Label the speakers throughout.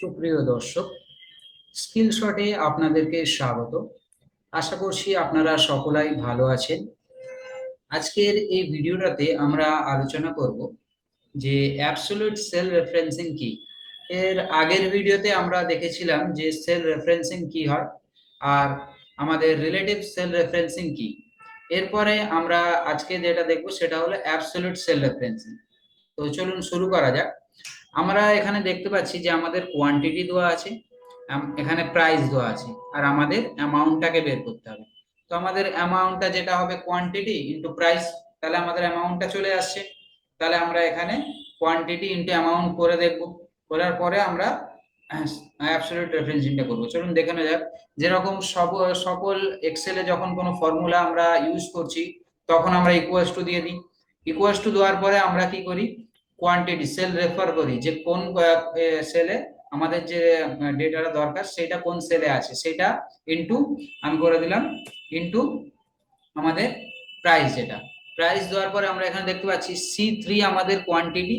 Speaker 1: সুপ্রিয় দর্শক, স্কিলশটে আপনাদেরকে স্বাগত। আশা করছি আপনারা সকলাই ভালো আছেন। আজকের এই ভিডিওটাতে আমরা আলোচনা করব যে অ্যাবসলিউট সেল রেফারেন্সিং কি। এর আগের ভিডিওতে আমরা দেখেছিলাম যে সেল রেফারেন্সিং কি হয় আর আমাদের রিলেটিভ সেল রেফারেন্সিং কি। এরপরে আমরা আজকে যেটা দেখব সেটা হলো অ্যাবসলিউট সেল রেফারেন্সিং। তো চলুন শুরু করা যাক। আমরা এখানে দেখতে পাচ্ছি যে আমাদের কোয়ান্টিটি দেওয়া আছে, এখানে প্রাইস দেওয়া আছে, আর আমাদের অ্যামাউন্টটাকে বের করতে হবে। তো আমাদের অ্যামাউন্টটা যেটা হবে কোয়ান্টিটি ইনটু প্রাইস, তাহলে আমাদের অ্যামাউন্টটা চলে আসছে। তাহলে আমরা এখানে কোয়ান্টিটি ইনটু অ্যামাউন্ট করে দেখব, করার পরে আমরা অ্যাবসলিউট রেফারেন্সিংটা করব। চলুন দেখে নেওয়া যাক। যেরকম সকল এক্সেলে যখন কোনো ফর্মুলা আমরা ইউজ করছি তখন আমরা ইকুয়ালস টু দিয়ে দিই। ইকুয়ালস টু দেওয়ার পরে আমরা কি করি, কোয়ান্টিটি সেল রেফার করি যে কোন সেলে আমাদের যে ডেটাটা দরকার সেটা কোন সেলে আছে সেটা ইনটু আমি করে দিলাম ইনটু আমাদের প্রাইস। যেটা প্রাইস দেওয়ার পরে আমরা এখানে দেখতে পাচ্ছি C3 আমাদের কোয়ান্টিটি,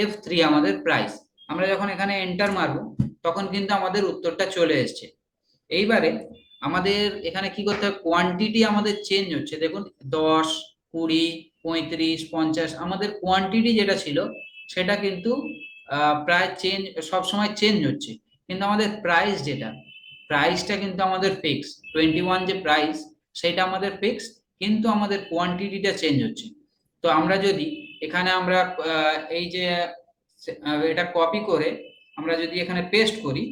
Speaker 1: F3 আমাদের প্রাইস। আমরা যখন এখানে এন্টার মারবো তখন কিন্তু আমাদের উত্তরটা চলে এসেছে। এইবারে আমাদের এখানে কি করতে হবে, কোয়ান্টিটি আমাদের চেঞ্জ হচ্ছে। দেখুন 10, 20, 35, 50 আমাদের কোয়ান্টিটি যেটা ছিল সেটা কিন্তু প্রায় চেঞ্জ, সবসময় চেঞ্জ হচ্ছে। কিন্তু আমাদের প্রাইস যেটা, প্রাইসটা কিন্তু আমাদের ফিক্স। 21 যে প্রাইস সেটা আমাদের ফিক্স, কিন্তু আমাদের কোয়ান্টিটিটা চেঞ্জ হচ্ছে। তো আমরা যদি এখানে আমরা এই যে এটা কপি করে আমরা যদি এখানে পেস্ট করি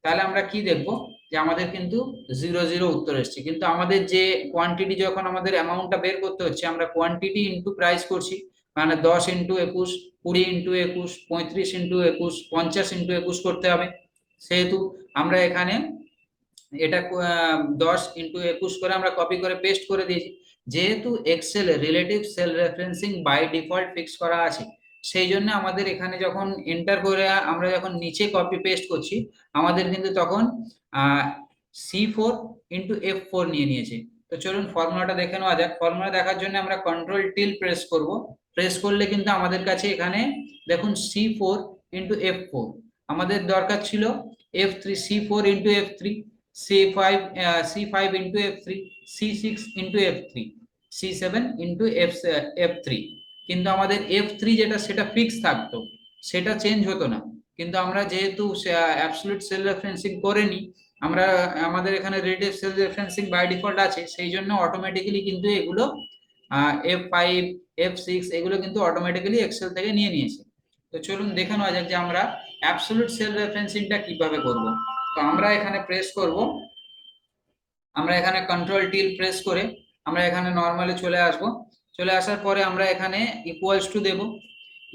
Speaker 1: তাহলে আমরা কি দেখব যে আমাদের কিন্তু 0 0 উত্তর এসছে। কিন্তু আমাদের যে কোয়ান্টিটি, যখন আমাদের অ্যামাউন্টটা বের করতে হচ্ছে আমরা কোয়ান্টিটি ইনটু প্রাইস করছি, মানে 10 ইনটু 21, 20 ইনটু 21, 35 ইনটু 21, 50 ইনটু 21 করতে হবে। সেহেতু আমরা এখানে এটা 10 ইনটু 21 করে আমরা কপি করে পেস্ট করে দিয়েছি। যেহেতু এক্সেলে relative cell referencing by default fix করা আছে, সেই জন্য আমাদের এখানে যখন এন্টার করে আমরা যখন নিচে কপি পেস্ট করছি আমাদের কিন্তু তখন C4 ইন্টু F4 নিয়ে নিয়েছে। তো চলুন ফর্মুলাটা দেখে নেওয়া যাক। ফর্মুলা দেখার জন্য আমরা কন্ট্রোল টিল প্রেস করব। প্রেস করলে কিন্তু আমাদের কাছে এখানে দেখুন C4 ইন্টু F4 আমাদের দরকার ছিল F3, C4 into F3, C5 into F3, C6 into F3, C7 into F3। কিন্তু আমাদের F3 যেটা সেটা ফিক্স থাকতো, সেটা চেঞ্জ হতো না। কিন্তু আমরা যেহেতু অ্যাবসলিউট সেল রেফারেন্সিং করিনি, আমরা আমাদের এখানে relative cell referencing by default আছে, সেই জন্য অটোমেটিক্যালি কিন্তু এগুলো F5, F6 এগুলো কিন্তু অটোমেটিক্যালি এক্সেল থেকে নিয়ে নিয়েছে। তো চলুন দেখে নেওয়া যাক যে আমরা অ্যাবসলিউট সেল রেফারেন্সিংটা কিভাবে করব। তো আমরা এখানে প্রেস করব, আমরা এখানে কন্ট্রোল টিল প্রেস করে আমরা এখানে নরমালি চলে আসব। চলে আসার পরে আমরা এখানে ইকুয়ালস টু দেব।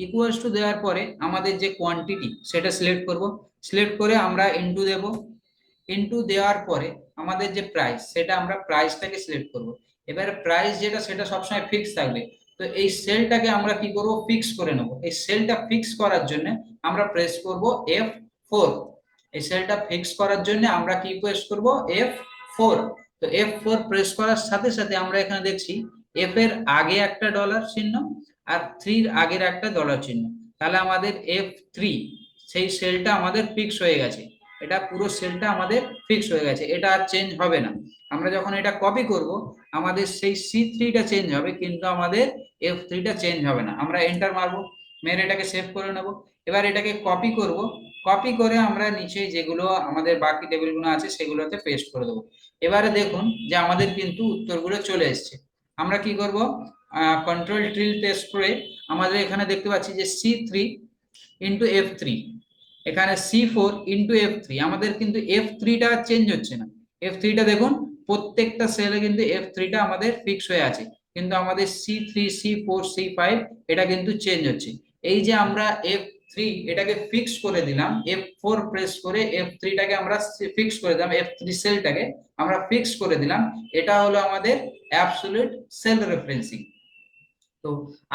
Speaker 1: ইকুয়ালস টু দেওয়ার পরে আমাদের যে কোয়ান্টিটি সেটা সিলেক্ট করব। সিলেক্ট করে আমরা ইনটু দেব। ইনটু দেওয়ার পরে আমাদের যে প্রাইস সেটা আমরা প্রাইসটাকে সিলেক্ট করব। এবারে প্রাইস যেটা সেটা সবসময় ফিক্স থাকবে। তো এই সেলটাকে আমরা কি করব, ফিক্স করে নেব। এই সেলটা ফিক্স করার জন্য আমরা প্রেস করব F4। এই সেলটা ফিক্স করার জন্য আমরা কি প্রেস করব, F4। তো F4 প্রেস করার সাথে সাথে আমরা এখানে দেখছি F এর আগে একটা ডলার চিহ্ন আর 3 এর আগের একটা ডলার চিহ্ন। তাহলে আমাদের F3 সেই সেলটা আমাদের ফিক্স হয়ে গেছে। এটা পুরো সেলটা আমাদের ফিক্স হয়ে গেছে, এটা আর চেঞ্জ হবে না। আমরা যখন এটা কপি করব আমাদের সেই C3টা চেঞ্জ হবে, কিন্তু আমাদের F3টা চেঞ্জ হবে না। আমরা এন্টার মারবো, মেরে এটাকে সেভ করে নেব। এবার এটাকে কপি করব। কপি করে আমরা নিচে যেগুলো আমাদের বাকি টেবিলগুলো আছে সেগুলোতে পেস্ট করে দেবো। এবারে দেখুন যে আমাদের কিন্তু উত্তরগুলো চলে এসছে। আমরা কি করব, কন্ট্রোল টিল প্রেস করে আমাদের এখানে দেখতে পাচ্ছি যে C3 ইন্টু F3, এখানে C4 ইন্টু F3, আমাদের কিন্তু F3টা চেঞ্জ হচ্ছে না। F3টা দেখুন প্রত্যেকটা সেলে কিন্তু F3টা আমাদের ফিক্স হয়ে আছে, কিন্তু আমাদের C3, C4, C5 এটা কিন্তু চেঞ্জ হচ্ছে। এই যে আমরা F3 এটাকে ফিক্স করে দিলাম, F4 প্রেস করে F3টাকে আমরা ফিক্স করে দিলাম, F3 সেলটাকে আমরা ফিক্স করে দিলাম। এটা হলো আমাদের অ্যাবসলিউট সেল রেফারেন্সিং। তো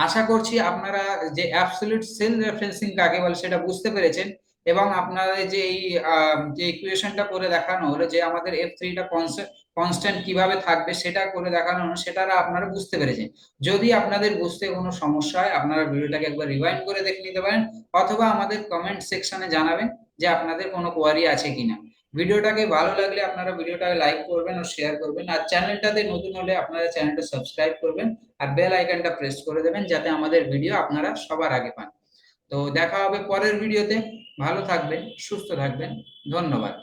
Speaker 1: আশা করছি আপনারা যে অ্যাবসলিউট সেল রেফারেন্সিং কাকে বলে সেটা বুঝতে পেরেছেন, এবং আপনারা যে এই যে ইকুয়েশনটা করে দেখানো হলো যে আমাদের F3টা কনস্ট্যান্ট কিভাবে থাকবে সেটা করে দেখানো হলো, সেটা আপনারা বুঝতে পেরেছেন। যদি আপনাদের বুঝতে কোনো সমস্যা হয় আপনারা ভিডিওটাকে একবার রিওয়াইন্ড করে দেখে নিতে পারেন, অথবা আমাদের কমেন্ট সেকশনে জানাবেন যে আপনাদের কোনো কোয়ারি আছে কিনা। ভিডিওটাকে ভালো লাগলে আপনারা ভিডিওটাকে লাইক করবেন ও শেয়ার করবেন, আর চ্যানেলটাতে নতুন হলে আপনারা চ্যানেলটা সাবস্ক্রাইব করবেন আর বেল আইকনটা প্রেস করে দেবেন যাতে আমাদের ভিডিও আপনারা সবার আগে পান। তো দেখা হবে পরের ভিডিওতে। ভালো থাকবেন, সুস্থ থাকবেন। ধন্যবাদ।